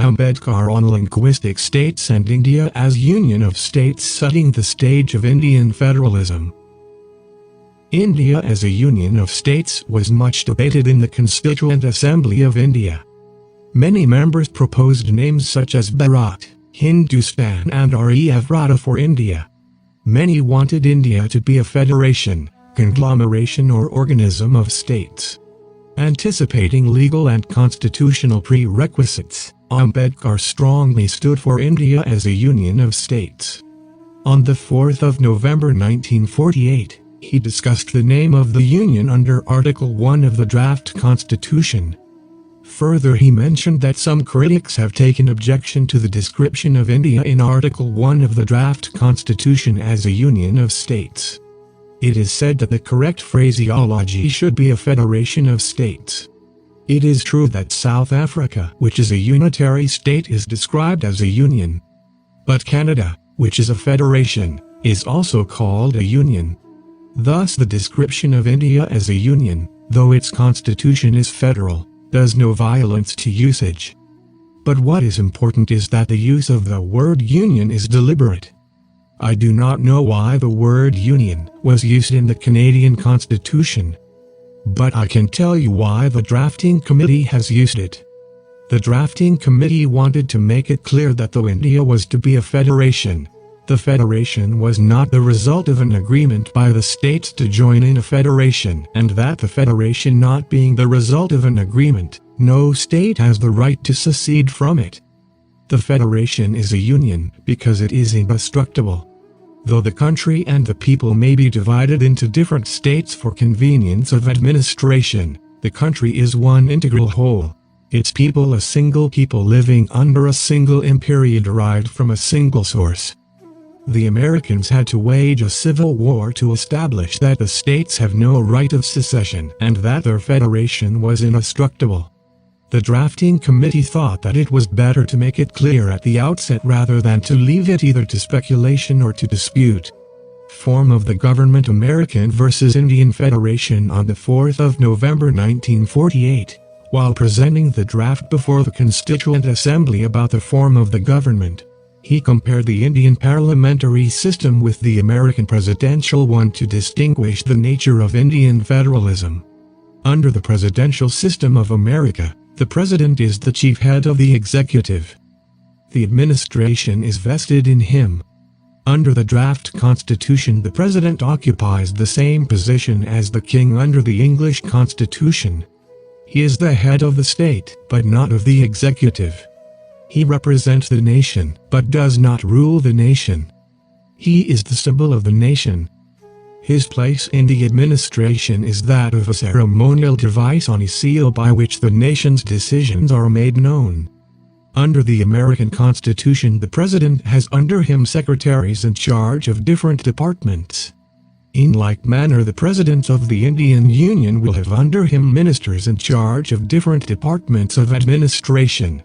Ambedkar on linguistic states and India as union of states, setting the stage of Indian federalism. India as a union of states was much debated in the Constituent Assembly of India. Many members proposed names such as Bharat, Hindustan and Aryavrata for India. Many wanted India to be a federation, conglomeration or organism of states. Anticipating legal and constitutional prerequisites, Ambedkar strongly stood for India as a union of states. On the 4th of November 1948, he discussed the name of the union under Article 1 of the draft constitution. Further, he mentioned that some critics have taken objection to the description of India in Article 1 of the draft constitution as a union of states. It is said that the correct phraseology should be a federation of states. It is true that South Africa, which is a unitary state, is described as a union. But Canada, which is a federation, is also called a union. Thus the description of India as a union, though its constitution is federal, does no violence to usage. But what is important is that the use of the word union is deliberate. I do not know why the word union was used in the Canadian Constitution, but I can tell you why the drafting committee has used it. The drafting committee wanted to make it clear that though India was to be a federation, the federation was not the result of an agreement by the states to join in a federation, and that the federation not being the result of an agreement, no state has the right to secede from it. The federation is a union because it is indestructible. Though the country and the people may be divided into different states for convenience of administration, the country is one integral whole. Its people a single people living under a single imperia derived from a single source. The Americans had to wage a civil war to establish that the states have no right of secession and that their federation was indestructible. The drafting committee thought that it was better to make it clear at the outset rather than to leave it either to speculation or to dispute. Form of the government. American versus Indian Federation. On the 4th of November 1948, while presenting the draft before the Constituent Assembly about the form of the government, he compared the Indian parliamentary system with the American presidential one to distinguish the nature of Indian federalism. Under the presidential system of America, the president is the chief head of the executive. The administration is vested in him. Under the draft constitution, the president occupies the same position as the king under the English constitution. He is the head of the state, but not of the executive. He represents the nation, but does not rule the nation. He is the symbol of the nation. His place in the administration is that of a ceremonial device on a seal by which the nation's decisions are made known. Under the American Constitution, the president has under him secretaries in charge of different departments. In like manner, the president of the Indian Union will have under him ministers in charge of different departments of administration.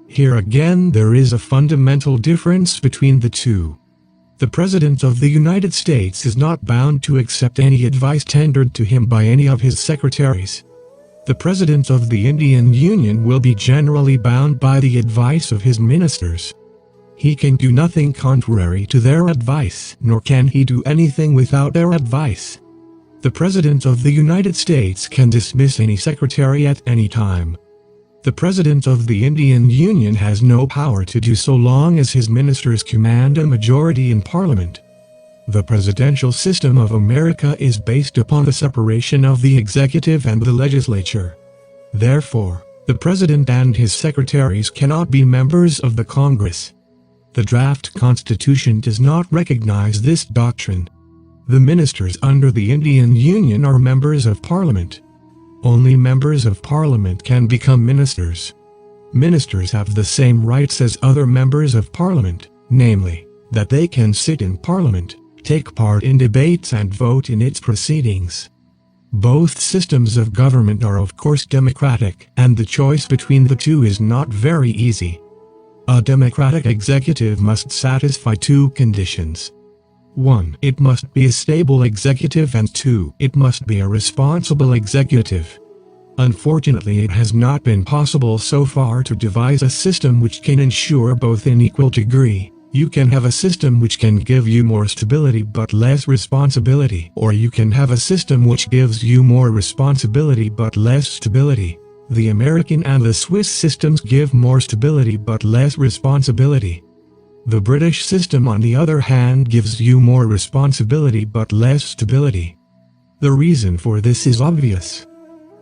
Here again there is a fundamental difference between the two. The President of the United States is not bound to accept any advice tendered to him by any of his secretaries. The President of the Indian Union will be generally bound by the advice of his ministers. He can do nothing contrary to their advice, nor can he do anything without their advice. The President of the United States can dismiss any secretary at any time. The President of the Indian Union has no power to do so long as his ministers command a majority in Parliament. The presidential system of America is based upon the separation of the executive and the legislature. Therefore, the President and his secretaries cannot be members of the Congress. The draft constitution does not recognize this doctrine. The ministers under the Indian Union are members of Parliament. Only members of Parliament can become ministers. Ministers have the same rights as other members of Parliament, namely, that they can sit in Parliament, take part in debates and vote in its proceedings. Both systems of government are of course democratic, and the choice between the two is not very easy. A democratic executive must satisfy two conditions. 1. It must be a stable executive, and 2. It must be a responsible executive. Unfortunately, it has not been possible so far to devise a system which can ensure both in equal degree. You can have a system which can give you more stability but less responsibility, or you can have a system which gives you more responsibility but less stability. The American and the Swiss systems give more stability but less responsibility. The British system, on the other hand, gives you more responsibility but less stability. The reason for this is obvious.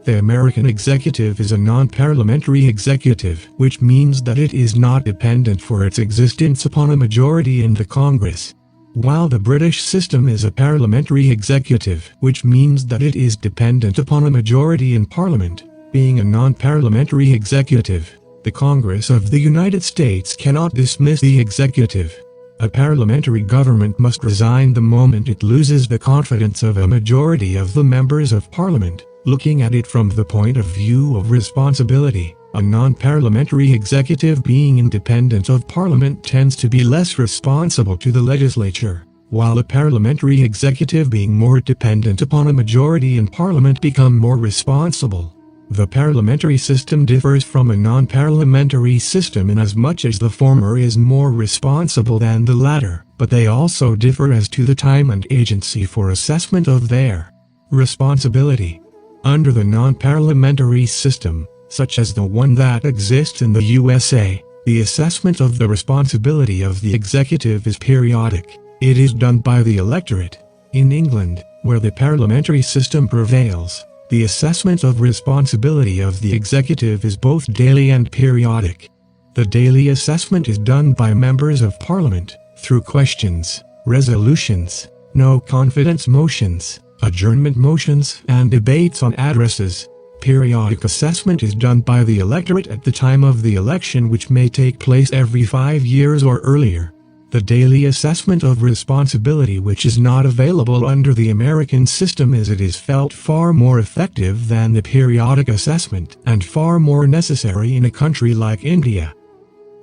The American executive is a non-parliamentary executive, which means that it is not dependent for its existence upon a majority in the Congress, while the British system is a parliamentary executive, which means that it is dependent upon a majority in Parliament. Being a non-parliamentary executive, the Congress of the United States cannot dismiss the executive. A parliamentary government must resign the moment it loses the confidence of a majority of the members of Parliament. Looking at it from the point of view of responsibility, a non-parliamentary executive being independent of Parliament tends to be less responsible to the Legislature, while a parliamentary executive being more dependent upon a majority in Parliament become more responsible. The parliamentary system differs from a non-parliamentary system inasmuch as the former is more responsible than the latter, but they also differ as to the time and agency for assessment of their responsibility. Under the non-parliamentary system, such as the one that exists in the USA, the assessment of the responsibility of the executive is periodic. It is done by the electorate. In England, where the parliamentary system prevails, the assessment of responsibility of the executive is both daily and periodic. The daily assessment is done by members of Parliament, through questions, resolutions, no confidence motions, adjournment motions, and debates on addresses. Periodic assessment is done by the electorate at the time of the election, which may take place every 5 years or earlier. The daily assessment of responsibility, which is not available under the American system, as it is felt far more effective than the periodic assessment, and far more necessary in a country like India.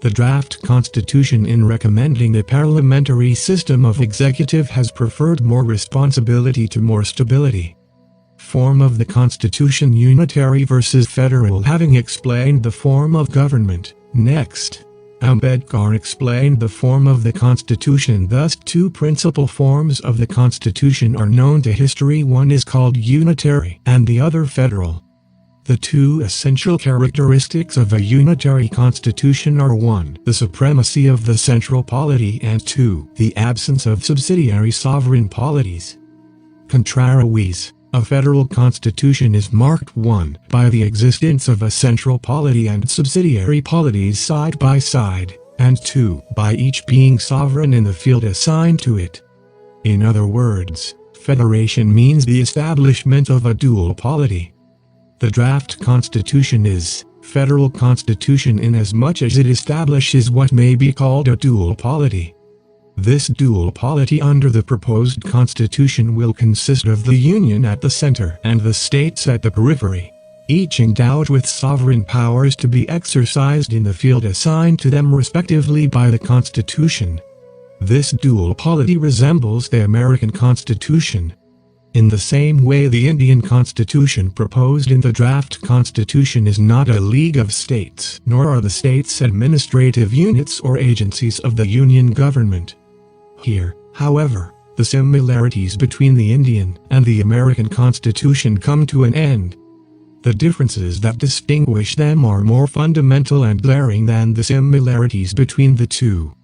The draft constitution, in recommending the parliamentary system of executive, has preferred more responsibility to more stability. Form of the constitution: unitary versus federal. Having explained the form of government, next, Ambedkar explained the form of the Constitution. Thus, two principal forms of the Constitution are known to history. One is called unitary, and the other federal. The two essential characteristics of a unitary constitution are 1. The supremacy of the central polity, and 2. The absence of subsidiary sovereign polities. Contrariwise, a federal constitution is marked 1. By the existence of a central polity and subsidiary polities side by side, and 2. By each being sovereign in the field assigned to it. In other words, federation means the establishment of a dual polity. The draft constitution is federal constitution inasmuch as it establishes what may be called a dual polity. This dual polity under the proposed constitution will consist of the Union at the center and the states at the periphery, each endowed with sovereign powers to be exercised in the field assigned to them respectively by the Constitution. This dual polity resembles the American Constitution. In the same way, the Indian Constitution proposed in the draft constitution is not a league of states, nor are the states administrative units or agencies of the Union government. Here, however, the similarities between the Indian and the American Constitution come to an end. The differences that distinguish them are more fundamental and glaring than the similarities between the two.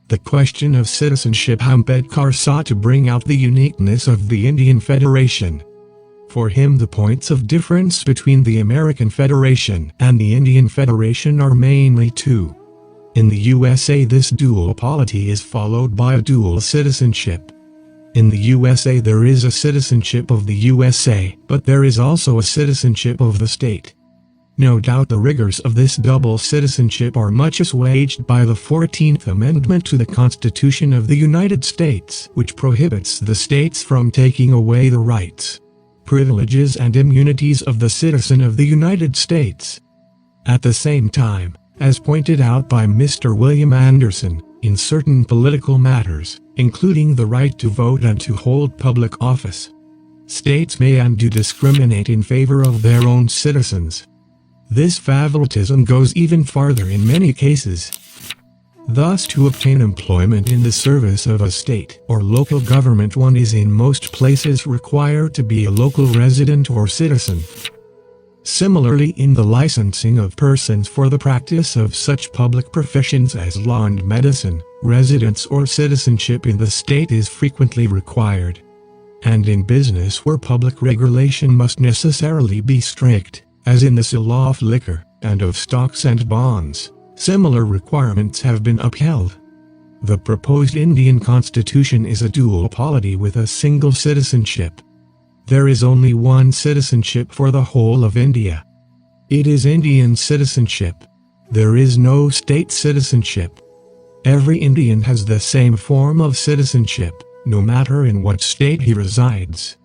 The question of citizenship: Ambedkar sought to bring out the uniqueness of the Indian Federation. For him, the points of difference between the American Federation and the Indian Federation are mainly two. In the USA, this dual polity is followed by a dual citizenship. In the USA, there is a citizenship of the USA, but there is also a citizenship of the state. No doubt the rigors of this double citizenship are much assuaged by the 14th Amendment to the Constitution of the United States, which prohibits the states from taking away the rights, privileges, and immunities of the citizen of the United States. At the same time, as pointed out by Mr. William Anderson, in certain political matters, including the right to vote and to hold public office, States may and do discriminate in favor of their own citizens. This favoritism goes even farther in many cases. Thus, to obtain employment in the service of a state or local government, one is in most places required to be a local resident or citizen. Similarly, in the licensing of persons for the practice of such public professions as law and medicine, residence or citizenship in the state is frequently required. And in business, where public regulation must necessarily be strict, as in the sale of liquor and of stocks and bonds, similar requirements have been upheld. The proposed Indian Constitution is a dual polity with a single citizenship. There is only one citizenship for the whole of India. It is Indian citizenship. There is no state citizenship. Every Indian has the same form of citizenship, no matter in what state he resides.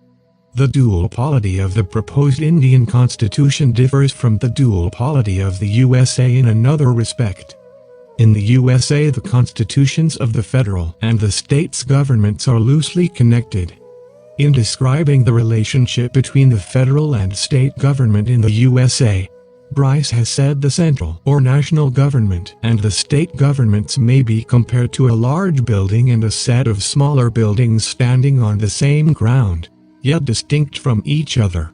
The dual polity of the proposed Indian Constitution differs from the dual polity of the USA in another respect. In the USA, the constitutions of the federal and the states' governments are loosely connected. In describing the relationship between the federal and state government in the USA, Bryce has said the central or national government and the state governments may be compared to a large building and a set of smaller buildings standing on the same ground, yet distinct from each other.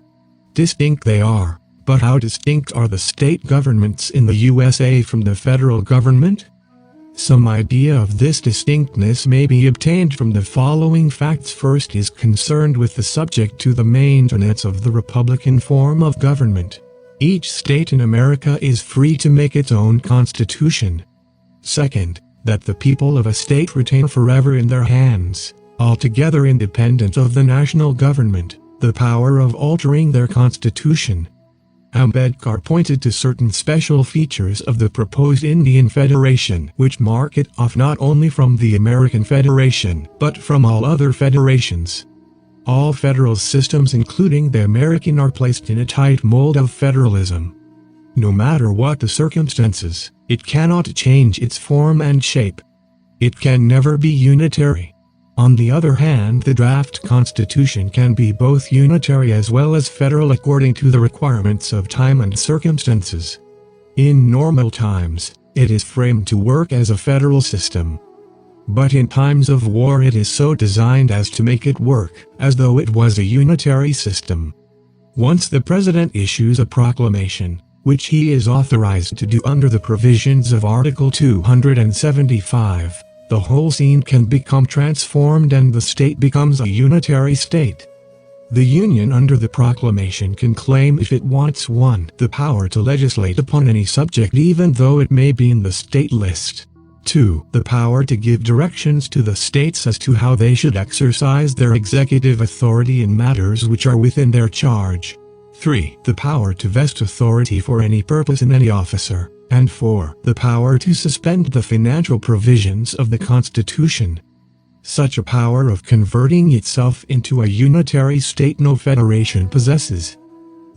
Distinct they are, but how distinct are the state governments in the USA from the federal government? Some idea of this distinctness may be obtained from the following facts. First is concerned with the subject to the maintenance of the republican form of government. Each state in America is free to make its own constitution. Second, that the people of a state retain forever in their hands, altogether independent of the national government, the power of altering their constitution. Ambedkar pointed to certain special features of the proposed Indian Federation which mark it off not only from the American Federation but from all other federations. All federal systems, including the American, are placed in a tight mold of federalism. No matter what the circumstances, it cannot change its form and shape. It can never be unitary. On the other hand, the draft constitution can be both unitary as well as federal according to the requirements of time and circumstances. In normal times, it is framed to work as a federal system. But in times of war it is so designed as to make it work as though it was a unitary system. Once the President issues a proclamation, which he is authorized to do under the provisions of Article 275, the whole scene can become transformed and the state becomes a unitary state. The Union under the proclamation can claim, if it wants one, the power to legislate upon any subject even though it may be in the state list. 2. The power to give directions to the states as to how they should exercise their executive authority in matters which are within their charge. 3. The power to vest authority for any purpose in any officer. And 4. The power to suspend the financial provisions of the Constitution. Such a power of converting itself into a unitary state no federation possesses.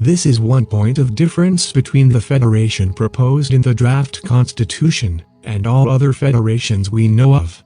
This is one point of difference between the federation proposed in the draft constitution and all other federations we know of.